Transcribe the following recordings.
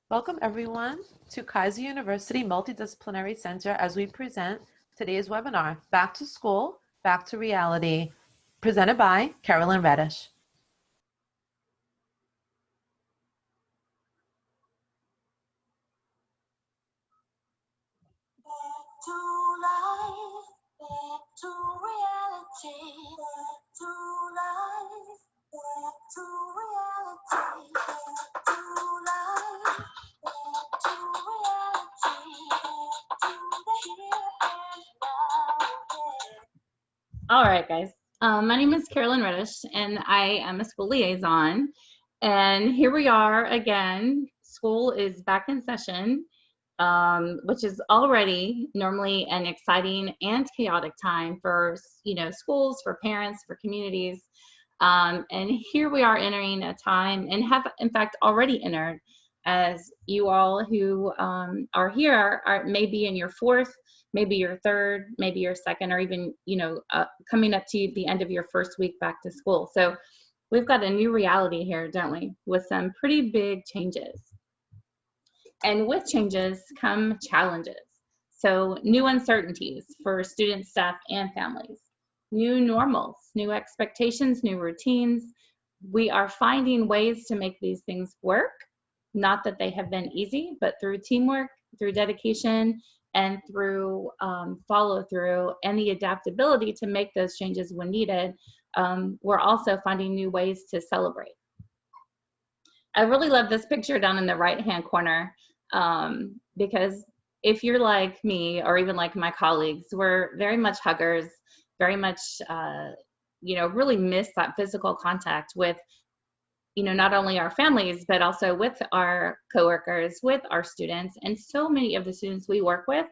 Welcome everyone to Kaiser University Multidisciplinary Center as we present today's webinar, Back to School, Back to Reality, presented by Carolyn Reddish. Back to life, back to reality, back to life, back to reality, back to life, back to reality, back to the here and now. All right, guys. My name is Carolyn Reddish, and I am a school liaison. And here we are again. School is back in session, which is already normally an exciting and chaotic time for schools, for parents, for communities. And here we are entering a time, and have in fact already entered, as you all who are here are maybe in your fourth, maybe your third, maybe your second, or even coming up to the end of your first week back to school. So we've got a new reality here, don't we, with some pretty big changes. And with changes come challenges. So new uncertainties for students, staff, and families. New normals, new expectations, new routines. We are finding ways to make these things work. Not that they have been easy, but through teamwork, through dedication, and through follow through and the adaptability to make those changes when needed, we're also finding new ways to celebrate. I really love this picture down in the right-hand corner, because if you're like me, or even like my colleagues, we're very much huggers, very much, really miss that physical contact with, not only our families, but also with our coworkers, with our students. And so many of the students we work with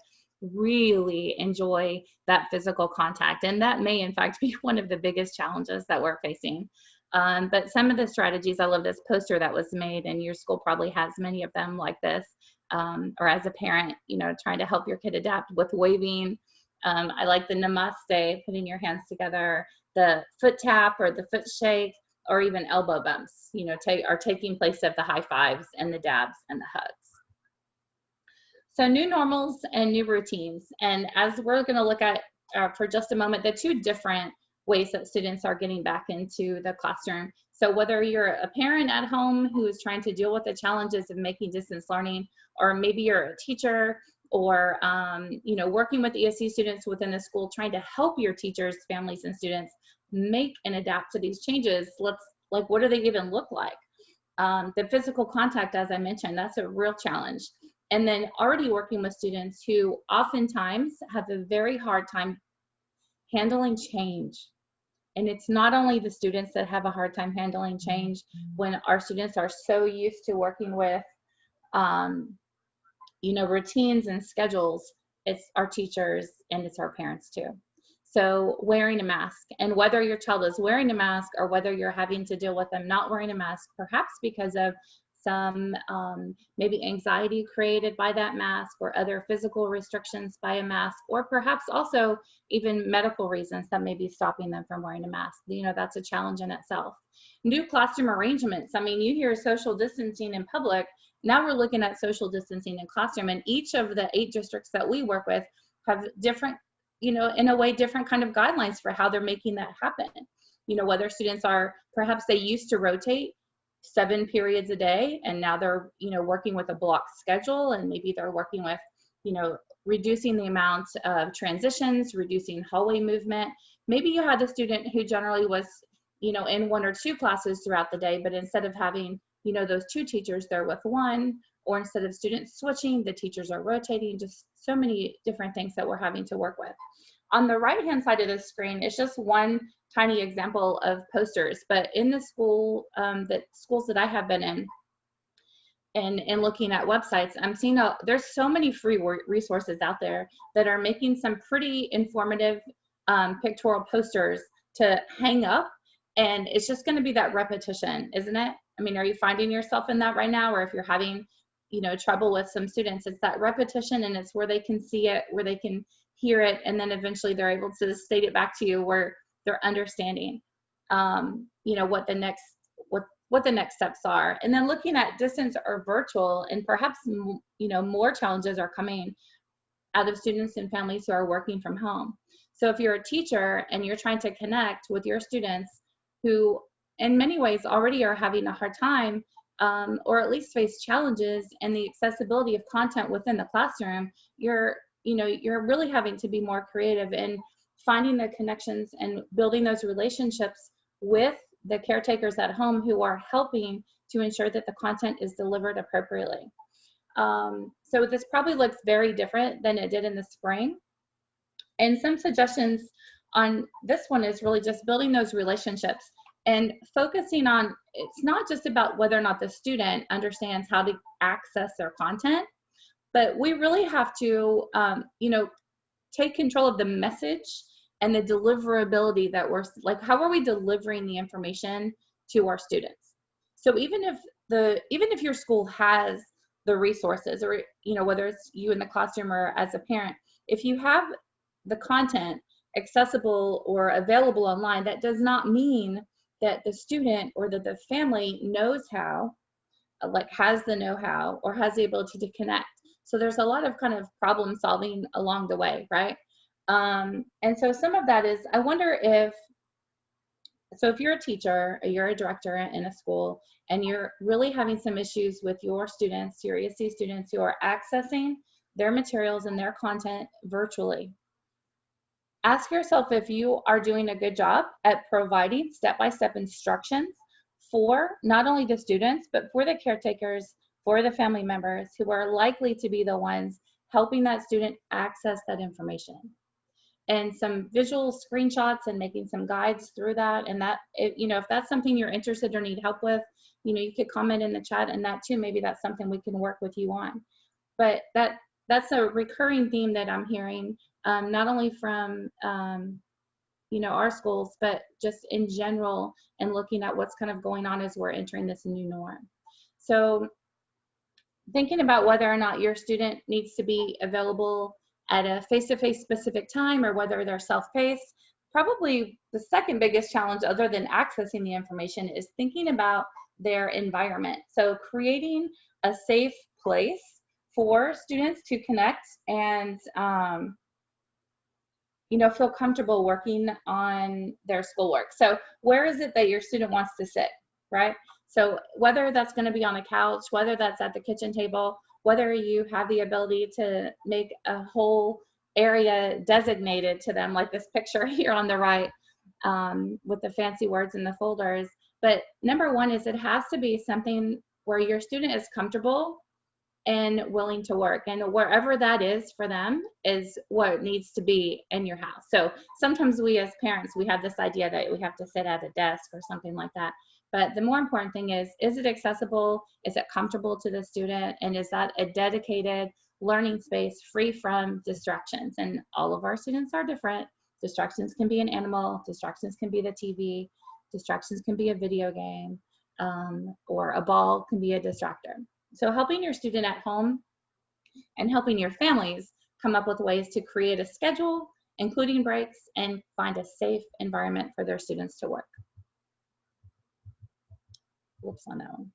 really enjoy that physical contact. And that may, in fact, be one of the biggest challenges that we're facing. But some of the strategies, I love this poster that was made, and your school probably has many of them like this, or as a parent, trying to help your kid adapt with waving. I like the namaste, putting your hands together, the foot tap or the foot shake, or even elbow bumps, are taking place of the high fives and the dabs and the hugs. So new normals and new routines. And as we're going to look at for just a moment, the two different ways that students are getting back into the classroom. So whether you're a parent at home who is trying to deal with the challenges of making distance learning, or maybe you're a teacher, or working with ESC students within the school, trying to help your teachers, families, and students make and adapt to these changes, what do they even look like? The physical contact, as I mentioned, that's a real challenge. And then already working with students who oftentimes have a very hard time handling change. And it's not only the students that have a hard time handling change, when our students are so used to working with, routines and schedules. It's our teachers and it's our parents too. So wearing a mask, and whether your child is wearing a mask or whether you're having to deal with them not wearing a mask, perhaps because of some maybe anxiety created by that mask, or other physical restrictions by a mask, or perhaps also even medical reasons that may be stopping them from wearing a mask. That's a challenge in itself. New classroom arrangements. I mean, you hear social distancing in public. Now we're looking at social distancing in classroom, and each of the 8 districts that we work with have different, in a way, different kind of guidelines for how they're making that happen. Whether students are, perhaps they used to rotate 7 periods a day, and now they're, working with a block schedule, and maybe they're working with, reducing the amount of transitions, reducing hallway movement. Maybe you had a student who generally was, in 1 or 2 classes throughout the day, but instead of having, those 2 teachers, they're with 1, or instead of students switching, the teachers are rotating. Just so many different things that we're having to work with. On the right-hand side of the screen, it's just one tiny example of posters, but in the schools that I have been in, and looking at websites, I'm seeing there's so many free resources out there that are making some pretty informative pictorial posters to hang up, and it's just going to be that repetition, isn't it? I mean, are you finding yourself in that right now? Or if you're having, trouble with some students, it's that repetition, and it's where they can see it, where they can hear it, and then eventually they're able to state it back to you where they're understanding, what what the next steps are. And then looking at distance or virtual, and perhaps, more challenges are coming out of students and families who are working from home. So if you're a teacher and you're trying to connect with your students who in many ways already are having a hard time, or at least face challenges in the accessibility of content within the classroom, you're really having to be more creative in finding the connections and building those relationships with the caretakers at home who are helping to ensure that the content is delivered appropriately. So this probably looks very different than it did in the spring. And some suggestions on this one is really just building those relationships and focusing on, it's not just about whether or not the student understands how to access their content, but we really have to, take control of the message and the deliverability that we're, like, how are we delivering the information to our students? So even if your school has the resources, or, whether it's you in the classroom or as a parent, if you have the content accessible or available online, that does not mean that the student or that the family knows how, like has the know-how or has the ability to connect. So there's a lot of kind of problem solving along the way, right? And so some of that is, I wonder if you're a teacher or you're a director in a school and you're really having some issues with your students, your ESC students who are accessing their materials and their content virtually, ask yourself if you are doing a good job at providing step-by-step instructions for not only the students, but for the caretakers, for the family members who are likely to be the ones helping that student access that information. And some visual screenshots and making some guides through that. And that, if that's something you're interested or need help with, you could comment in the chat, and that too, maybe that's something we can work with you on. But that's a recurring theme that I'm hearing, not only from our schools, but just in general, and looking at what's kind of going on as we're entering this new norm. So thinking about whether or not your student needs to be available at a face-to-face specific time or whether they're self-paced, probably the second biggest challenge other than accessing the information is thinking about their environment. So creating a safe place for students to connect and feel comfortable working on their schoolwork. So where is it that your student wants to sit, right? So whether that's going to be on a couch, whether that's at the kitchen table, whether you have the ability to make a whole area designated to them, like this picture here on the right, with the fancy words in the folders. But number one is it has to be something where your student is comfortable and willing to work, and wherever that is for them is what needs to be in your house. So sometimes we as parents, we have this idea that we have to sit at a desk or something like that. But the more important thing is it accessible? Is it comfortable to the student? And is that a dedicated learning space free from distractions? And all of our students are different. Distractions can be an animal, distractions can be the TV, distractions can be a video game, or a ball can be a distractor. So helping your student at home and helping your families come up with ways to create a schedule, including breaks, and find a safe environment for their students to work. Whoops on that one.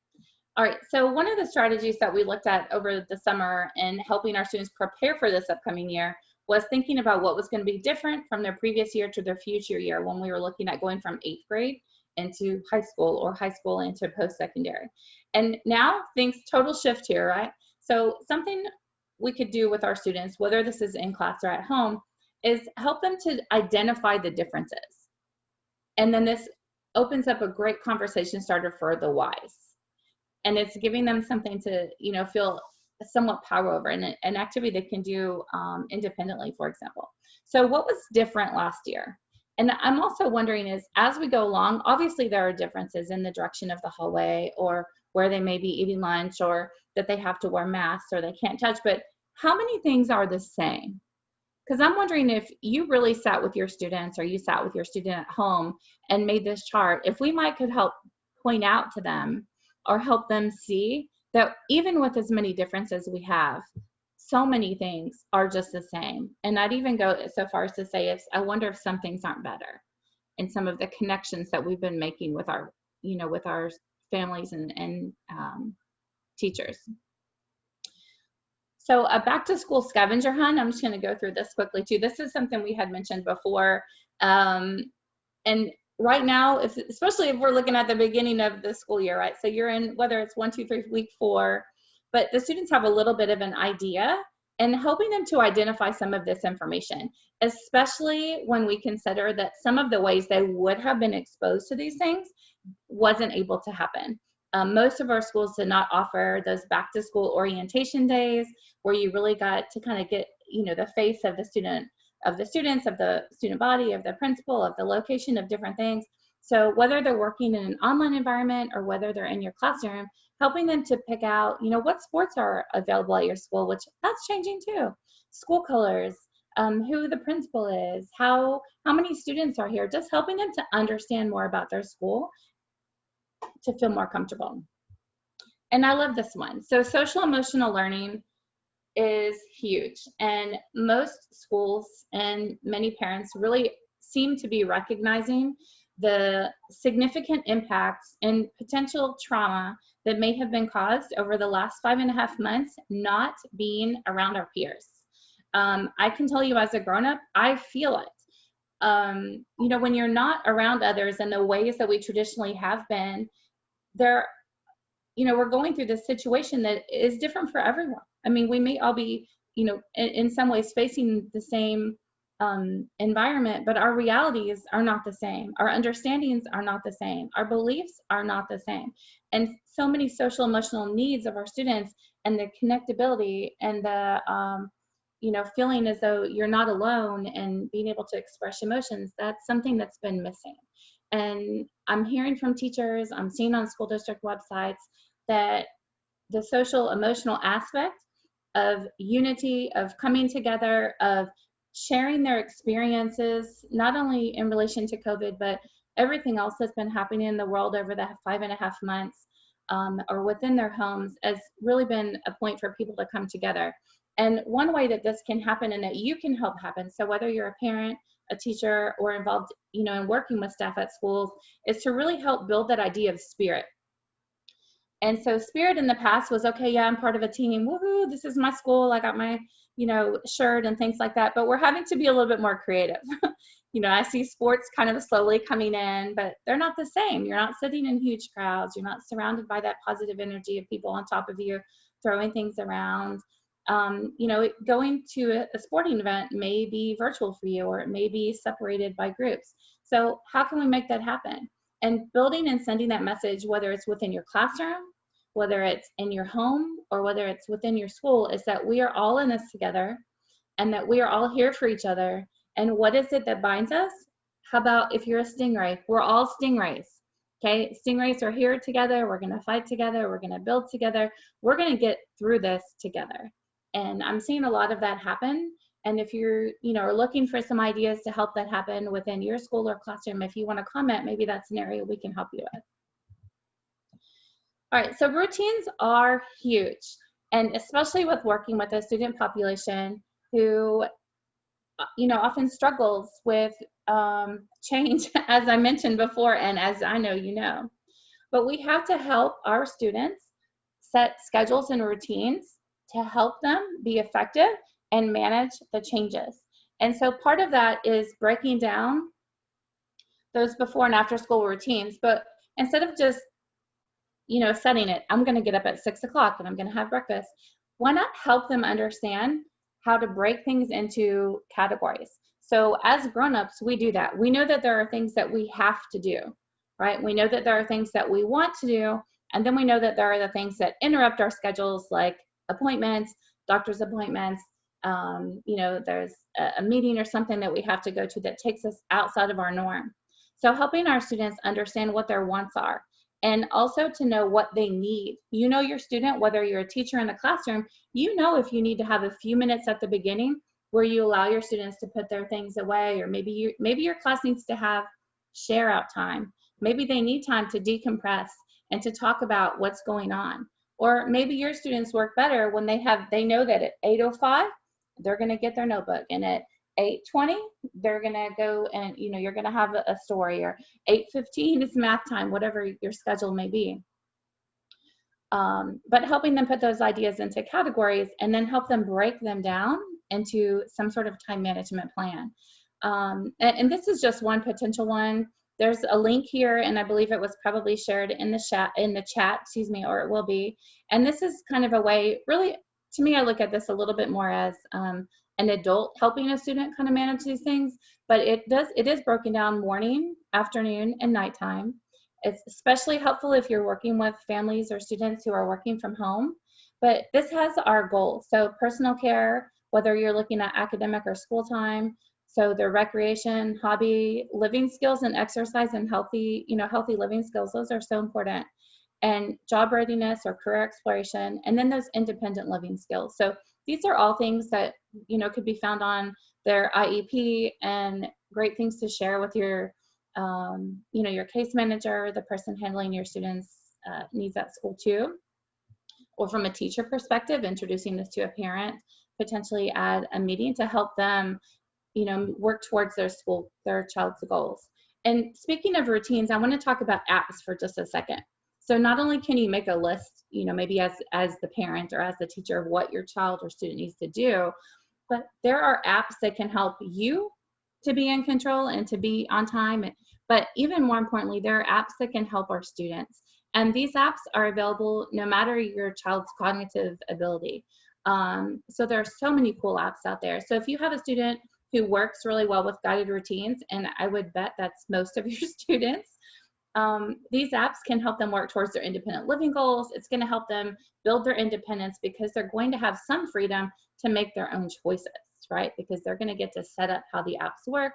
All right, so one of the strategies that we looked at over the summer in helping our students prepare for this upcoming year was thinking about what was going to be different from their previous year to their future year when we were looking at going from 8th grade into high school or high school into post-secondary. And now things total shift here, right? So something we could do with our students, whether this is in class or at home, is help them to identify the differences. And then this opens up a great conversation starter for the whys. And it's giving them something to, feel somewhat power over, and an activity they can do independently, for example. So what was different last year? And I'm also wondering is, as we go along, obviously there are differences in the direction of the hallway, or where they may be eating lunch, or that they have to wear masks or they can't touch, but how many things are the same? Because I'm wondering if you really sat with your students, or you sat with your student at home and made this chart, if we could help point out to them or help them see that even with as many differences we have, so many things are just the same. And I'd even go so far as to say, I wonder if some things aren't better in some of the connections that we've been making with our, with our families and teachers. So a back to school scavenger hunt, I'm just going to go through this quickly too. This is something we had mentioned before. And right now, especially if we're looking at the beginning of the school year, right? So you're in, whether it's 1, 2, 3, week 4, but the students have a little bit of an idea, and helping them to identify some of this information, especially when we consider that some of the ways they would have been exposed to these things wasn't able to happen. Most of our schools did not offer those back to school orientation days where you really got to kind of get, you know, the face of the student, of the students, of the student body, of the principal, of the location of different things. So whether they're working in an online environment or whether they're in your classroom, helping them to pick out, you know, what sports are available at your school, which that's changing too. School colors, who the principal is, how many students are here, just helping them to understand more about their school to feel more comfortable. And I love this one. So social emotional learning is huge, and most schools and many parents really seem to be recognizing the significant impacts and potential trauma that may have been caused over the last 5.5 months not being around our peers. I can tell you as a grown-up, I feel it. You know, when you're not around others in the ways that we traditionally have been, there, you know, we're going through this situation that is different for everyone. I mean, we may all be, you know, in some ways facing the same environment, but our realities are not the same. Our understandings are not the same. Our beliefs are not the same. And so many social emotional needs of our students and the connectability and the, you know, feeling as though you're not alone and being able to express emotions, that's something that's been missing. And I'm hearing from teachers, I'm seeing on school district websites that the social emotional aspect of unity, of coming together, of sharing their experiences, not only in relation to COVID, but everything else that's been happening in the world over the 5.5 months, or within their homes, has really been a point for people to come together. And one way that this can happen and that you can help happen, so whether you're a parent, a teacher, or involved, you know, in working with staff at schools, is to really help build that idea of spirit. And so spirit in the past was, okay, yeah, I'm part of a team. Woohoo, this is my school. I got my, you know, shirt and things like that. But we're having to be a little bit more creative. You know, I see sports kind of slowly coming in, but they're not the same. You're not sitting in huge crowds. You're not surrounded by that positive energy of people on top of you throwing things around. You know, going to a sporting event may be virtual for you, or it may be separated by groups. So how can we make that happen? And building and sending that message, whether it's within your classroom, whether it's in your home, or whether it's within your school, is that we are all in this together and that we are all here for each other. And what is it that binds us? How about if you're a stingray? We're all stingrays, okay? Stingrays are here together. We're going to fight together. We're going to build together. We're going to get through this together. And I'm seeing a lot of that happen. And if you're, you know, are looking for some ideas to help that happen within your school or classroom, if you want to comment, maybe that's an area we can help you with. All right, so routines are huge, and especially with working with a student population who, you know, often struggles with change, as I mentioned before, and as I know you know. But we have to help our students set schedules and routines to help them be effective and manage the changes. And so part of that is breaking down those before and after school routines, but instead of just, you know, setting it, I'm going to get up at 6 o'clock and I'm going to have breakfast, why not help them understand how to break things into categories? So as grown-ups, we do that. We know that there are things that we have to do, right? We know that there are things that we want to do, and then we know that there are the things that interrupt our schedules, like appointments, doctor's appointments, you know, there's a meeting or something that we have to go to that takes us outside of our norm. So helping our students understand what their wants are, and also to know what they need. You know your student, whether you're a teacher in the classroom, you know if you need to have a few minutes at the beginning where you allow your students to put their things away, or maybe your class needs to have share out time. Maybe they need time to decompress and to talk about what's going on. Or maybe your students work better when they know that at 8:05, they're going to get their notebook, and at 8:20, they're going to go and, you know, you're going to have a story, or 8:15 is math time, whatever your schedule may be. But helping them put those ideas into categories and then help them break them down into some sort of time management plan. And this is just one potential one. There's a link here, and I believe it was probably shared in the chat, excuse me, or it will be. And this is kind of a way, really, to me, I look at this a little bit more as an adult helping a student kind of manage these things, but it is broken down morning, afternoon, and nighttime. It's especially helpful if you're working with families or students who are working from home. But this has our goals. So personal care, whether you're looking at academic or school time, so their recreation, hobby, living skills and exercise and healthy living skills, those are so important. And job readiness or career exploration, and then those independent living skills. So these are all things that, could be found on their IEP, and great things to share with your your case manager, the person handling your students' needs at school too. Or from a teacher perspective, introducing this to a parent, potentially add a meeting to help them, work towards their child's goals. And speaking of routines, I want to talk about apps for just a second. So not only can you make a list, maybe as the parent or as the teacher of what your child or student needs to do, but there are apps that can help you to be in control and to be on time. But even more importantly, there are apps that can help our students. And these apps are available no matter your child's cognitive ability. So there are so many cool apps out there. So if you have a student who works really well with guided routines, and I would bet that's most of your students, these apps can help them work towards their independent living goals. It's going to help them build their independence because they're going to have some freedom to make their own choices, right? Because they're going to get to set up how the apps work,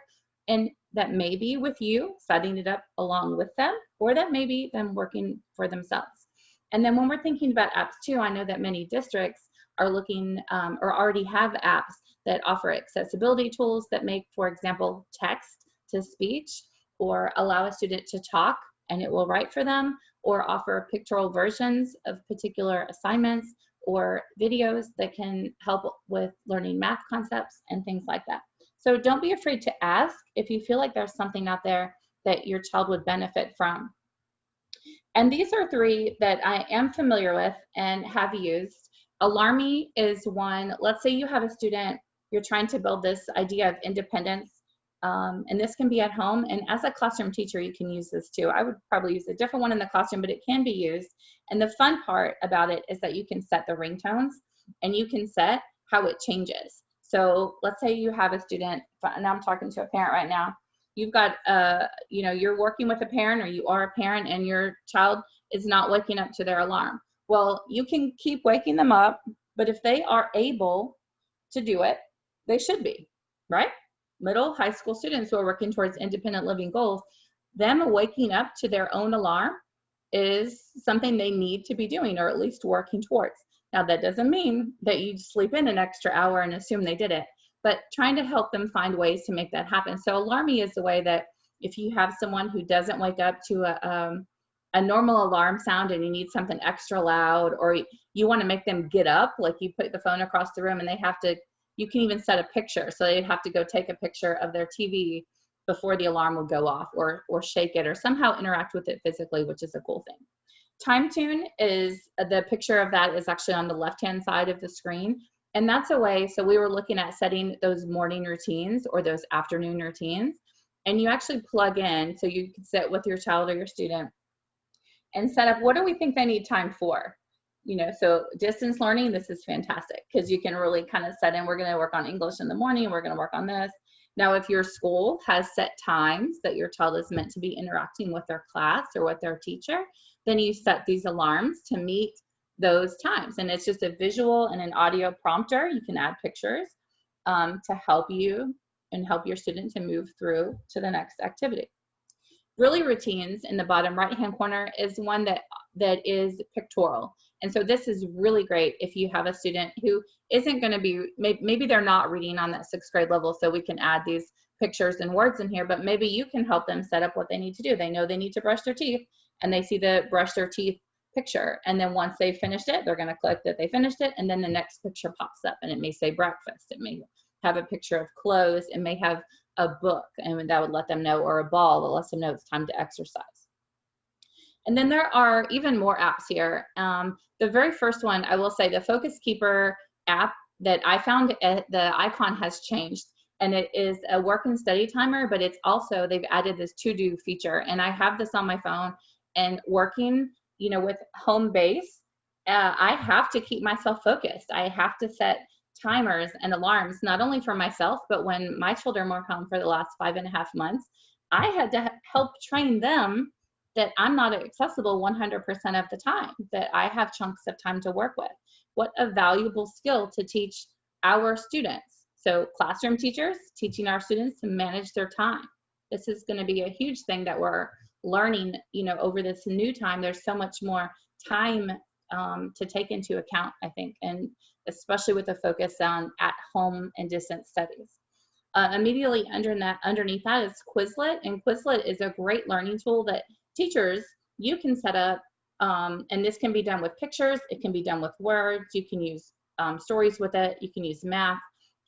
and that may be with you setting it up along with them, or that may be them working for themselves. And then when we're thinking about apps too, I know that many districts are looking or already have apps that offer accessibility tools that make, for example, text to speech, or allow a student to talk and it will write for them, or offer pictorial versions of particular assignments or videos that can help with learning math concepts and things like that. So don't be afraid to ask if you feel like there's something out there that your child would benefit from. And these are three that I am familiar with and have used. Alarmy is one. Let's say you have a student, you're trying to build this idea of independence, and this can be at home. And as a classroom teacher, you can use this too. I would probably use a different one in the classroom, but it can be used. And the fun part about it is that you can set the ringtones, and you can set how it changes. So let's say you have a student, and I'm talking to a parent right now. You've got, you're working with a parent, or you are a parent, and your child is not waking up to their alarm. Well, you can keep waking them up, but if they are able to do it, they should be, right? Middle, high school students who are working towards independent living goals, them waking up to their own alarm is something they need to be doing, or at least working towards. Now, that doesn't mean that you sleep in an extra hour and assume they did it, but trying to help them find ways to make that happen. So Alarmy is the way that if you have someone who doesn't wake up to a normal alarm sound and you need something extra loud, or you want to make them get up, like you put the phone across the room and they have to, you can even set a picture. So they'd have to go take a picture of their TV before the alarm would go off, or shake it, or somehow interact with it physically, which is a cool thing. Time Tune is, the picture of that is actually on the left-hand side of the screen. And that's a way, so we were looking at setting those morning routines or those afternoon routines, and you actually plug in, so you can sit with your child or your student and set up, what do we think they need time for? So distance learning, this is fantastic because you can really kind of set in, we're going to work on English in the morning, we're going to work on this. Now, if your school has set times that your child is meant to be interacting with their class or with their teacher, then you set these alarms to meet those times. And it's just a visual and an audio prompter. You can add pictures to help you and help your student to move through to the next activity. Really Routines in the bottom right-hand corner is one that is pictorial. And so this is really great if you have a student who isn't going to be, maybe they're not reading on that 6th grade level, so we can add these pictures and words in here, but maybe you can help them set up what they need to do. They know they need to brush their teeth, and they see the brush their teeth picture. And then once they've finished it, they're going to click that they finished it, and then the next picture pops up, and it may say breakfast. It may have a picture of clothes. It may have a book, and that would let them know, or a ball that lets them know it's time to exercise. And then there are even more apps here. The very first one, I will say, the Focus Keeper app that I found, the icon has changed, and it is a work and study timer, but it's also, they've added this to-do feature, and I have this on my phone, and working, you know, with home base, I have to keep myself focused. I have to set timers and alarms, not only for myself, but when my children were home for the last 5.5 months, I had to help train them that I'm not accessible 100% of the time, that I have chunks of time to work with. What a valuable skill to teach our students. So classroom teachers teaching our students to manage their time. This is going to be a huge thing that we're learning, you know, over this new time. There's so much more time to take into account, I think, and especially with the focus on at-home and distance studies. Immediately underneath that is Quizlet, and Quizlet is a great learning tool that teachers, you can set up, and this can be done with pictures, it can be done with words, you can use stories with it, you can use math,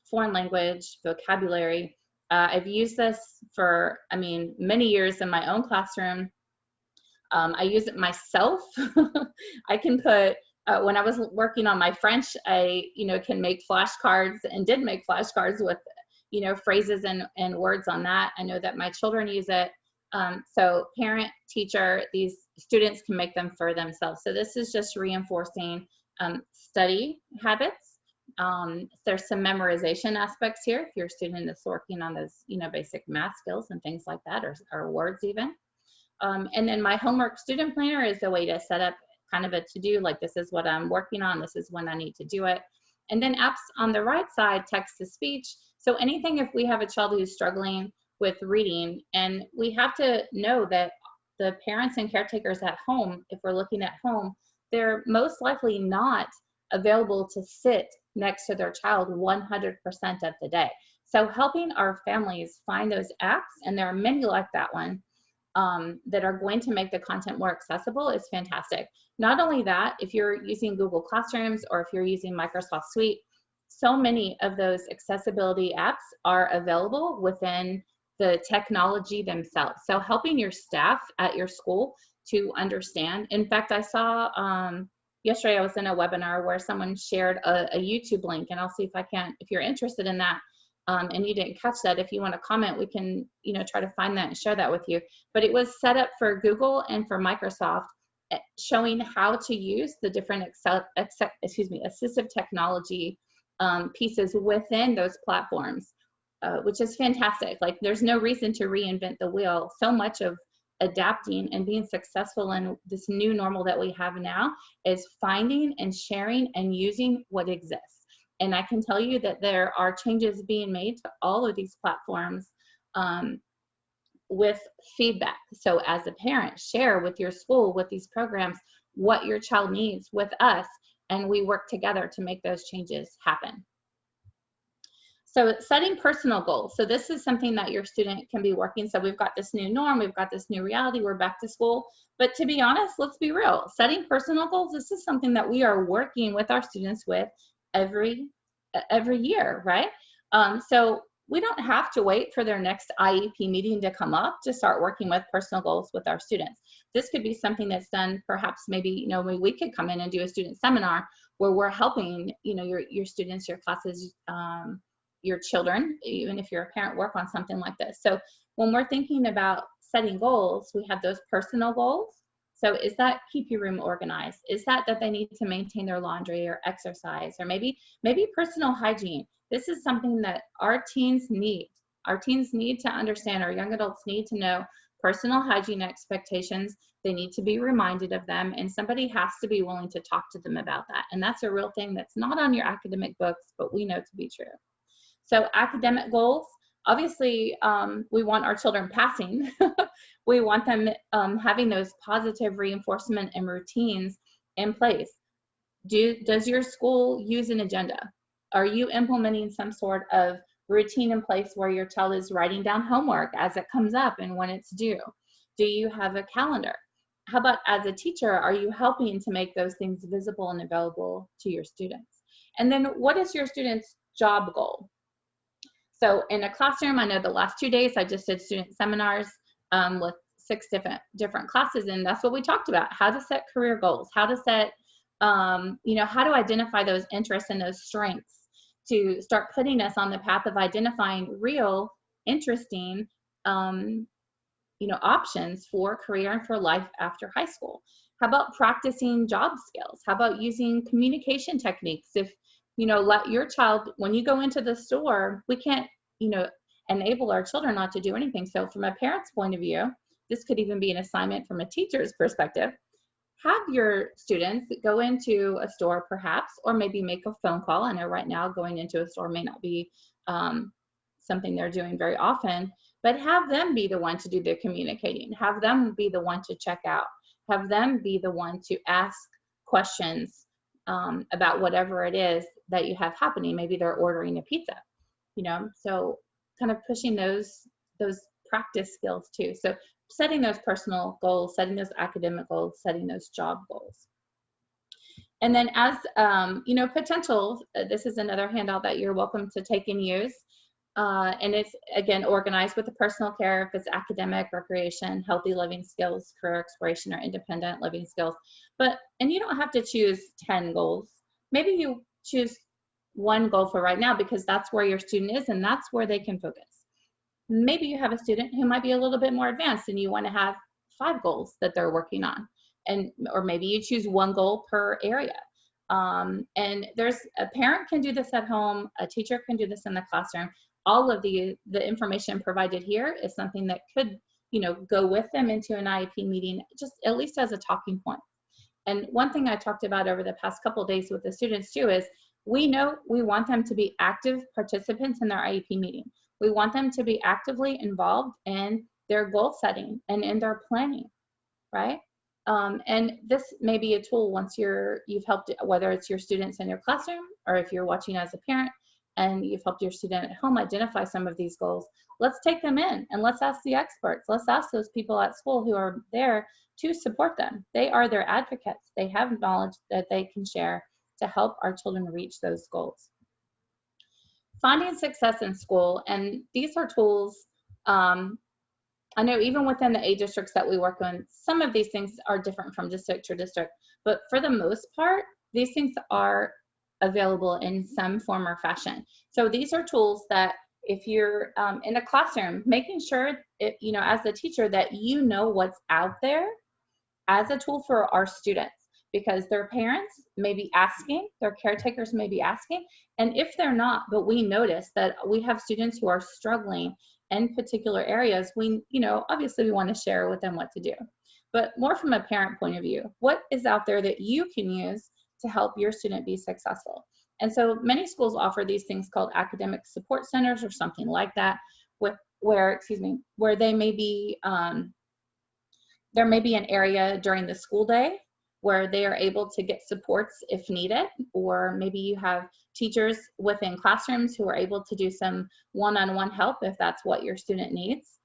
foreign language, vocabulary. I've used this for, I mean, many years in my own classroom. I use it myself. I can put, when I was working on my French, I, you know, can make flashcards and did make flashcards with, you know, phrases and words on that. I know that my children use it. So parent, teacher, these students can make them for themselves. So this is just reinforcing study habits. There's some memorization aspects here if you're a student that's working on those, you know, basic math skills and things like that, or words even. And then my homework student planner is a way to set up kind of a to-do, like this is what I'm working on, this is when I need to do it. And then apps on the right side, text to speech. So anything, if we have a child who's struggling with reading, and we have to know that the parents and caretakers at home, if we're looking at home, they're most likely not available to sit next to their child 100% of the day. So helping our families find those apps, and there are many like that one, that are going to make the content more accessible is fantastic. Not only that, if you're using Google Classrooms or if you're using Microsoft Suite, so many of those accessibility apps are available within the technology themselves. So helping your staff at your school to understand. In fact, I saw yesterday I was in a webinar where someone shared a YouTube link, and I'll see if I can, if you're interested in that, and you didn't catch that, if you want to comment, we can, you know, try to find that and share that with you. But it was set up for Google and for Microsoft, showing how to use the different assistive technology pieces within those platforms, which is fantastic. Like, there's no reason to reinvent the wheel. So much of adapting and being successful in this new normal that we have now is finding and sharing and using what exists. And I can tell you that there are changes being made to all of these platforms with feedback. So as a parent, share with your school, with these programs, what your child needs with us, and we work together to make those changes happen. So setting personal goals. So this is something that your student can be working. So we've got this new norm, we've got this new reality, we're back to school. But to be honest, let's be real. Setting personal goals, this is something that we are working with our students with every year, right? So we don't have to wait for their next IEP meeting to come up to start working with personal goals with our students. This could be something that's done, perhaps maybe, you know, we could come in and do a student seminar where we're helping, you know, your students, your classes, your children, even if you're a parent, work on something like this. So when we're thinking about setting goals, we have those personal goals. So is that keep your room organized? Is that they need to maintain their laundry or exercise, or maybe personal hygiene? This is something that our teens need. Our teens need to understand, our young adults need to know personal hygiene expectations. They need to be reminded of them, and somebody has to be willing to talk to them about that. And that's a real thing that's not on your academic books, but we know to be true. So academic goals, obviously, we want our children passing. We want them having those positive reinforcement and routines in place. Does your school use an agenda? Are you implementing some sort of routine in place where your child is writing down homework as it comes up and when it's due? Do you have a calendar? How about as a teacher, are you helping to make those things visible and available to your students? And then what is your student's job goal? So in a classroom, I know the last 2 days I just did student seminars with different classes, and that's what we talked about: how to set career goals, how to set, how to identify those interests and those strengths to start putting us on the path of identifying real, interesting, options for career and for life after high school. How about practicing job skills? How about using communication techniques? If, let your child, when you go into the store, we can't, enable our children not to do anything. So from a parent's point of view, this could even be an assignment from a teacher's perspective. Have your students go into a store perhaps, or maybe make a phone call. I know right now going into a store may not be something they're doing very often, but have them be the one to do the communicating. Have them be the one to check out. Have them be the one to ask questions about whatever it is that you have happening. Maybe they're ordering a pizza, so kind of pushing those practice skills too. So setting those personal goals, setting those academic goals, setting those job goals. And then as, potential, this is another handout that you're welcome to take and use. And it's, again, organized with the personal care, if it's academic, recreation, healthy living skills, career exploration, or independent living skills. And you don't have to choose 10 goals. Maybe you choose one goal for right now because that's where your student is and that's where they can focus. Maybe you have a student who might be a little bit more advanced and you want to have 5 goals that they're working on. Or maybe you choose 1 goal per area. And there's a parent can do this at home, a teacher can do this in the classroom. All of the information provided here is something that could, go with them into an IEP meeting, just at least as a talking point. And one thing I talked about over the past couple of days with the students too is we know we want them to be active participants in their IEP meeting. We want them to be actively involved in their goal setting and in their planning, right? And this may be a tool once you've helped, whether it's your students in your classroom or if you're watching as a parent and you've helped your student at home identify some of these goals. Let's take them in and let's ask the experts. Let's ask those people at school who are there to support them. They are their advocates. They have knowledge that they can share to help our children reach those goals. Finding success in school, and these are tools, I know even within the age districts that we work on, some of these things are different from district to district, but for the most part, these things are available in some form or fashion. So these are tools that if you're in a classroom, making sure, as a teacher that you know what's out there as a tool for our students, because their parents may be asking, their caretakers may be asking, and if they're not, but we notice that we have students who are struggling in particular areas, obviously we want to share with them what to do. But more from a parent point of view, what is out there that you can use to help your student be successful? And so many schools offer these things called academic support centers or something like that, where they may be, there may be an area during the school day where they are able to get supports if needed, or maybe you have teachers within classrooms who are able to do some one-on-one help if that's what your student needs.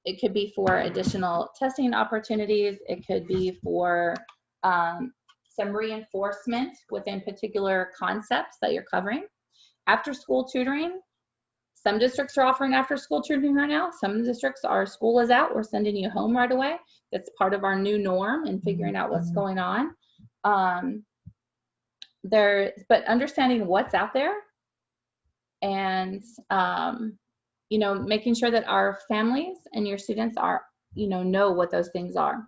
It could be for additional testing opportunities. It could be for some reinforcement within particular concepts that you're covering. After school tutoring, some districts are offering after school tutoring right now. Some districts are school is out, we're sending you home right away. That's part of our new norm and figuring out what's going on. But understanding what's out there and, making sure that our families and your students are, know what those things are.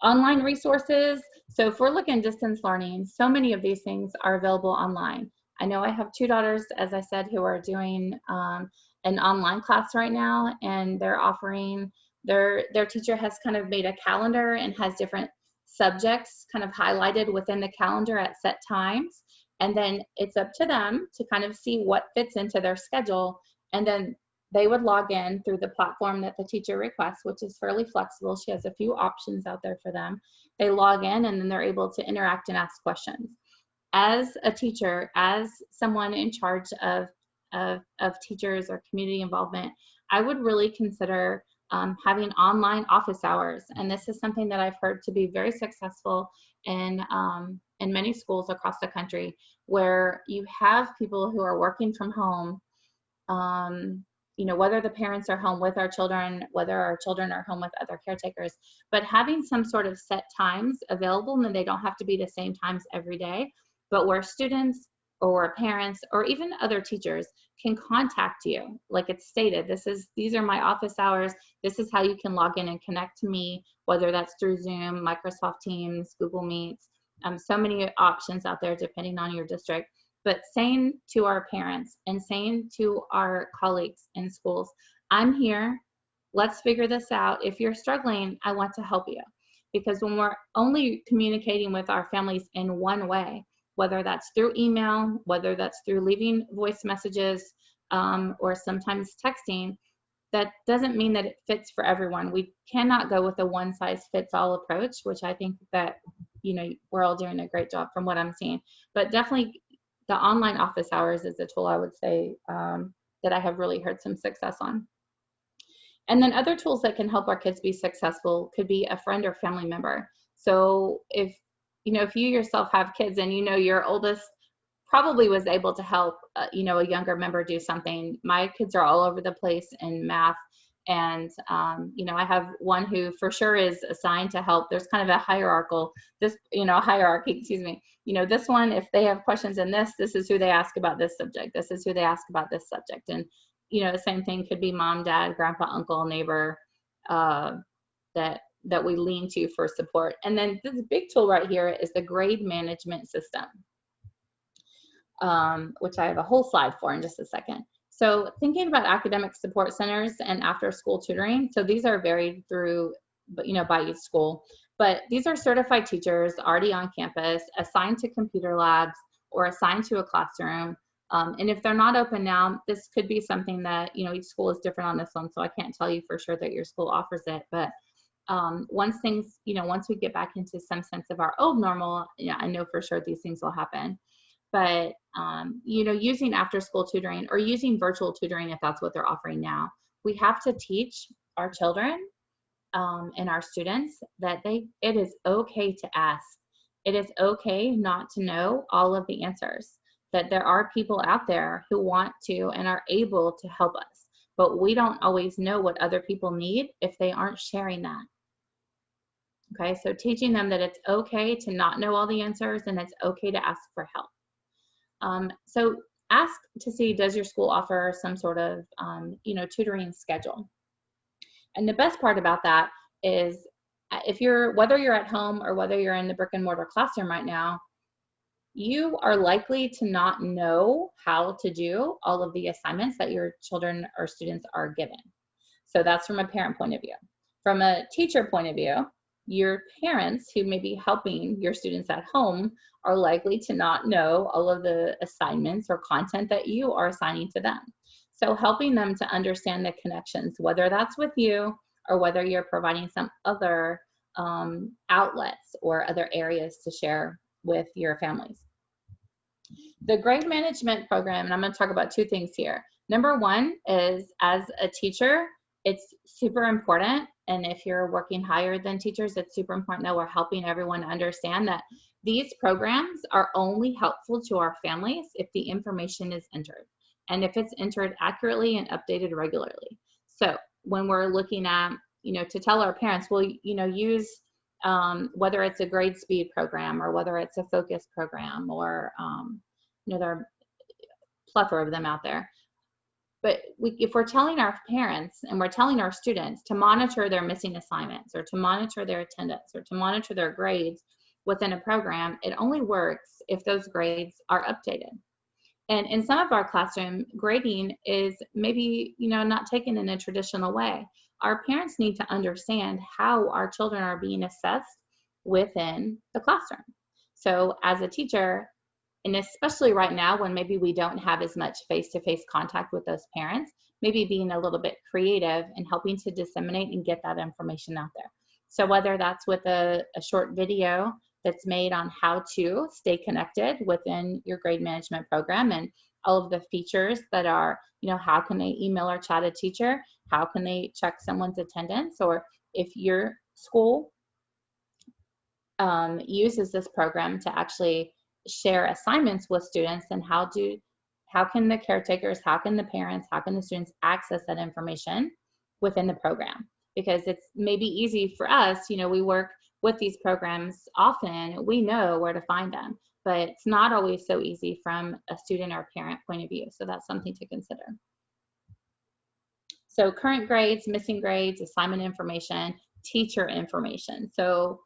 Online resources. So if we're looking at distance learning, so many of these things are available online. I know I have 2 daughters, as I said, who are doing an online class right now, and they're offering, their teacher has kind of made a calendar and has different subjects kind of highlighted within the calendar at set times. And then it's up to them to kind of see what fits into their schedule. And then they would log in through the platform that the teacher requests, which is fairly flexible. She has a few options out there for them. They log in and then they're able to interact and ask questions. As a teacher, as someone in charge of teachers or community involvement, I would really consider having online office hours. And this is something that I've heard to be very successful in many schools across the country, where you have people who are working from home, whether the parents are home with our children, whether our children are home with other caretakers, but having some sort of set times available, and they don't have to be the same times every day, but where students or parents or even other teachers can contact you. Like it's stated, these are my office hours. This is how you can log in and connect to me, whether that's through Zoom, Microsoft Teams, Google Meets, so many options out there depending on your district. But saying to our parents and saying to our colleagues in schools, I'm here, let's figure this out. If you're struggling, I want to help you. Because when we're only communicating with our families in one way, whether that's through email, whether that's through leaving voice messages, or sometimes texting, that doesn't mean that it fits for everyone. We cannot go with a one-size-fits-all approach, which I think that, we're all doing a great job from what I'm seeing. But definitely the online office hours is a tool I would say that I have really heard some success on. And then other tools that can help our kids be successful could be a friend or family member. So if you yourself have kids and your oldest probably was able to help a younger member do something. My kids are all over the place in math, and I have one who for sure is assigned to help. There's kind of a hierarchy, excuse me. This one, if they have questions in this is who they ask about this subject. This is who they ask about this subject. And the same thing could be mom, dad, grandpa, uncle, neighbor, that we lean to for support. And then this big tool right here is the grade management system, which I have a whole slide for in just a second. So thinking about academic support centers and after school tutoring, so these are varied through, by each school, but these are certified teachers already on campus, assigned to computer labs or assigned to a classroom. And if they're not open now, this could be something that, each school is different on this one, so I can't tell you for sure that your school offers it, but once we get back into some sense of our old normal, I know for sure these things will happen. But, using after school tutoring or using virtual tutoring, if that's what they're offering now, we have to teach our children and our students that it is okay to ask. It is okay not to know all of the answers, that there are people out there who want to and are able to help us, but we don't always know what other people need if they aren't sharing that. Okay, so teaching them that it's okay to not know all the answers and it's okay to ask for help. So ask to see, does your school offer some sort of, tutoring schedule? And the best part about that is whether you're at home or whether you're in the brick and mortar classroom right now, you are likely to not know how to do all of the assignments that your children or students are given. So that's from a parent point of view. From a teacher point of view, your parents who may be helping your students at home are likely to not know all of the assignments or content that you are assigning to them. So helping them to understand the connections, whether that's with you or whether you're providing some other outlets or other areas to share with your families. The grade management program, and I'm going to talk about two things here. Number one is, as a teacher, it's super important, and if you're working higher than teachers, it's super important that we're helping everyone understand that these programs are only helpful to our families if the information is entered, and if it's entered accurately and updated regularly. So when we're looking at, to tell our parents, well, use whether it's a grade speed program or whether it's a focus program or, there are a plethora of them out there. But if we're telling our parents and we're telling our students to monitor their missing assignments or to monitor their attendance or to monitor their grades within a program, it only works if those grades are updated. And in some of our classroom, grading is maybe, not taken in a traditional way. Our parents need to understand how our children are being assessed within the classroom. So as a teacher, and especially right now when maybe we don't have as much face-to-face contact with those parents, maybe being a little bit creative and helping to disseminate and get that information out there. So whether that's with a short video that's made on how to stay connected within your grade management program and all of the features that are, how can they email or chat a teacher? How can they check someone's attendance? Or if your school uses this program to actually share assignments with students, and how how can the caretakers, how can the parents, how can the students access that information within the program? Because it's maybe easy for us, we work with these programs often, we know where to find them, but it's not always so easy from a student or parent point of view. So that's something to consider. So current grades, missing grades, assignment information, teacher information. So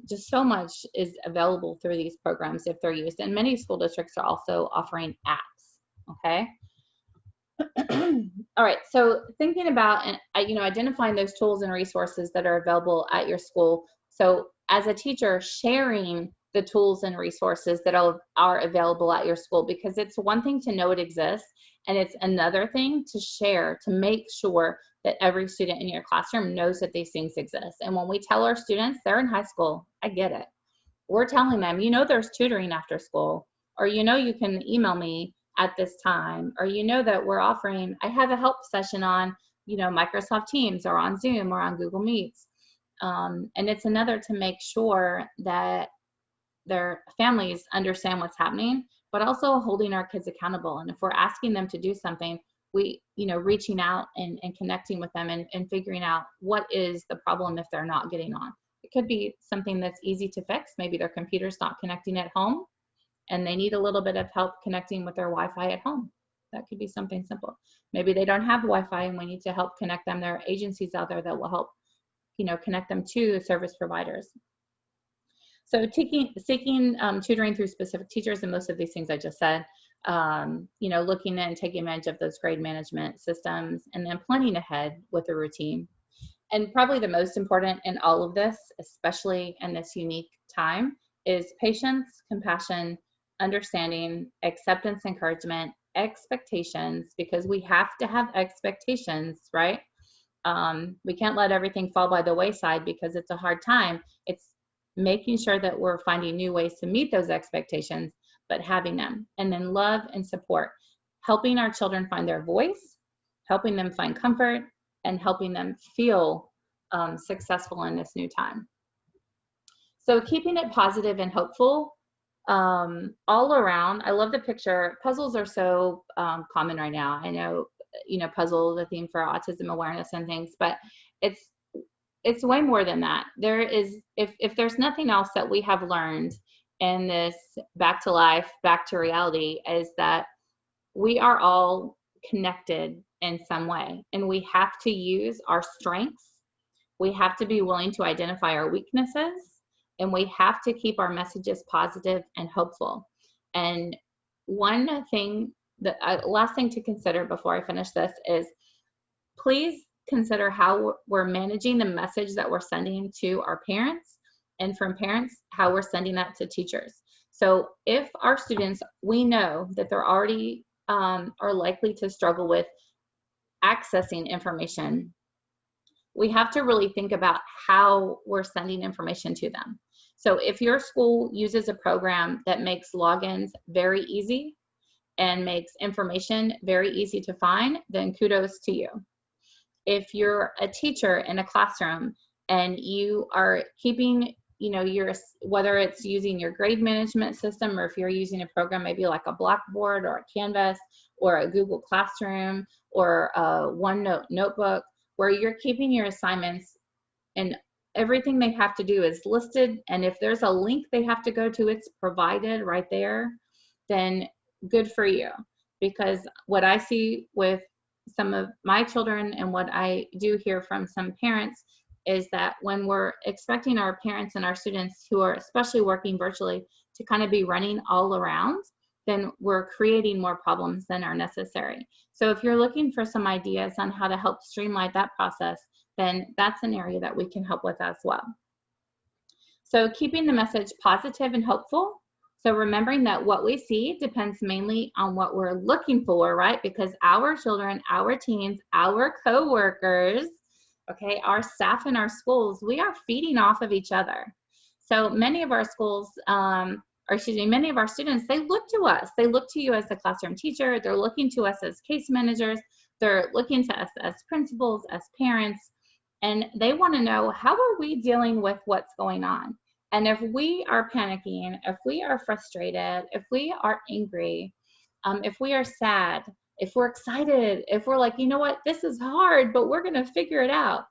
just so much is available through these programs if they're used. And many school districts are also offering apps, okay? All right, so thinking about identifying those tools and resources that are available at your school. So as a teacher, sharing the tools and resources that are available at your school, because it's one thing to know it exists, and it's another thing to share, to make sure that every student in your classroom knows that these things exist. And when we tell our students, they're in high school, I get it. We're telling them, there's tutoring after school, or you can email me at this time, or that we're offering, I have a help session on, Microsoft Teams or on Zoom or on Google Meets. And it's another to make sure that their families understand what's happening, but also holding our kids accountable. And if we're asking them to do something, we, reaching out and connecting with them and figuring out what is the problem if they're not getting on. It could be something that's easy to fix. Maybe their computer's not connecting at home and they need a little bit of help connecting with their Wi-Fi at home. That could be something simple. Maybe they don't have Wi-Fi and we need to help connect them. There are agencies out there that will help, connect them to service providers. So seeking tutoring through specific teachers, and most of these things I just said, looking at and taking advantage of those grade management systems, and then planning ahead with a routine. And probably the most important in all of this, especially in this unique time, is patience, compassion, understanding, acceptance, encouragement, expectations, because we have to have expectations, right? We can't let everything fall by the wayside because it's a hard time. It's making sure that we're finding new ways to meet those expectations, but having them. And then love and support, helping our children find their voice, helping them find comfort, and helping them feel successful in this new time. So keeping it positive and hopeful all around. I love the picture. Puzzles are so common right now. I know, puzzle, the theme for autism awareness and things, but it's way more than that. There is, if there's nothing else that we have learned in this back to life, back to reality, is that we are all connected in some way, and we have to use our strengths. We have to be willing to identify our weaknesses, and we have to keep our messages positive and hopeful. And one thing, the last thing to consider before I finish this is, please consider how we're managing the message that we're sending to our parents, and from parents, how we're sending that to teachers. So if our students, we know that they're already are likely to struggle with accessing information, we have to really think about how we're sending information to them. So if your school uses a program that makes logins very easy and makes information very easy to find, then kudos to you. If you're a teacher in a classroom and you are keeping, whether it's using your grade management system, or if you're using a program maybe like a Blackboard or a Canvas or a Google Classroom or a OneNote notebook, where you're keeping your assignments and everything they have to do is listed, and if there's a link they have to go to, it's provided right there, then good for you. Because what I see with some of my children and what I do hear from some parents is that when we're expecting our parents and our students who are especially working virtually to kind of be running all around, then we're creating more problems than are necessary. So if you're looking for some ideas on how to help streamline that process, then that's an area that we can help with as well. So keeping the message positive and hopeful. So remembering that what we see depends mainly on what we're looking for, right? Because our children, our teens, our coworkers, okay, our staff in our schools, we are feeding off of each other. So many of our schools, many of our students, they look to us. They look to you as the classroom teacher. They're looking to us as case managers. They're looking to us as principals, as parents, and they want to know, how are we dealing with what's going on? And if we are panicking, if we are frustrated, if we are angry, if we are sad, if we're excited, if we're like, you know what, this is hard, but we're going to figure it out.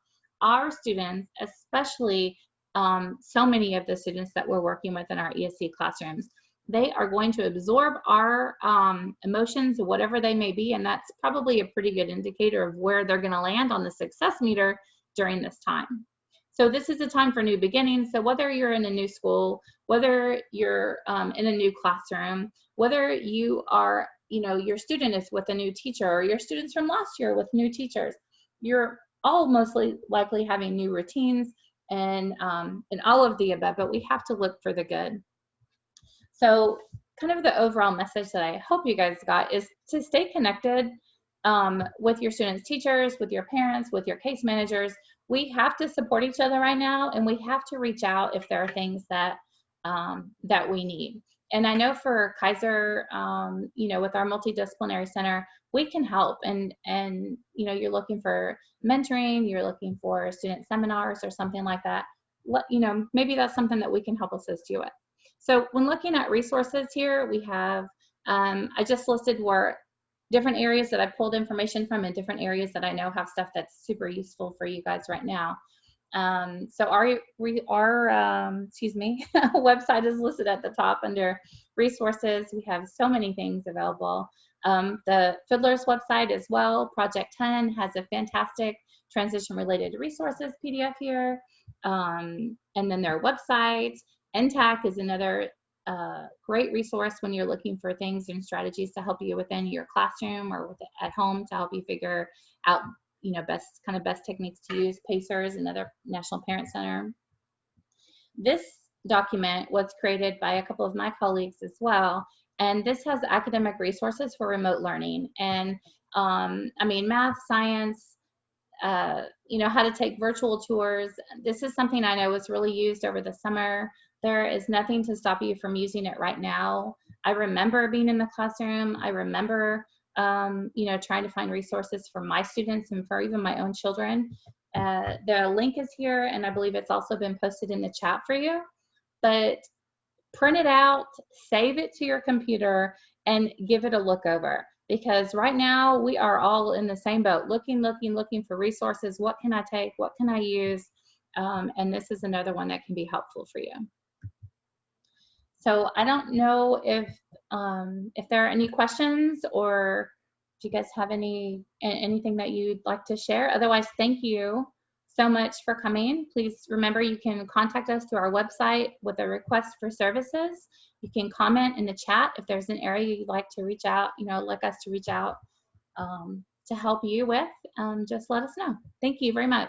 Our students, especially so many of the students that we're working with in our ESC classrooms, they are going to absorb our emotions, whatever they may be, and that's probably a pretty good indicator of where they're going to land on the success meter during this time. So this is a time for new beginnings. So whether you're in a new school, whether you're in a new classroom, whether you are, your student is with a new teacher, or your students from last year with new teachers, you're all mostly likely having new routines and all of the above, but we have to look for the good. So kind of the overall message that I hope you guys got is to stay connected with your students' teachers, with your parents, with your case managers. We have to support each other right now, and we have to reach out if there are things that that we need. And I know for Kaiser, with our multidisciplinary center, we can help. And you're looking for mentoring, you're looking for student seminars or something like that. Maybe that's something that we can help assist you with. So when looking at resources here, we have, I just listed where different areas that I pulled information from and different areas that I know have stuff that's super useful for you guys right now. So our website is listed at the top under resources. We have so many things available. The Fiddler's website as well, Project 10, has a fantastic transition related resources PDF here. And then their website. NTAC is another great resource when you're looking for things and strategies to help you within your classroom or at home to help you figure out best techniques to use. PACER is another National Parent Center. This document was created by a couple of my colleagues as well, and this has academic resources for remote learning. And math, science, how to take virtual tours. This is something I know was really used over the summer. There is nothing to stop you from using it right now. I remember being in the classroom. I remember, trying to find resources for my students and for even my own children. The link is here, and I believe it's also been posted in the chat for you. But print it out, save it to your computer, and give it a look over. Because right now we are all in the same boat, looking for resources. What can I take? What can I use? And this is another one that can be helpful for you. So I don't know if there are any questions, or do you guys have anything that you'd like to share? Otherwise, thank you so much for coming. Please remember, you can contact us through our website with a request for services. You can comment in the chat if there's an area you'd like to reach out, like us to reach out to help you with. Just let us know. Thank you very much.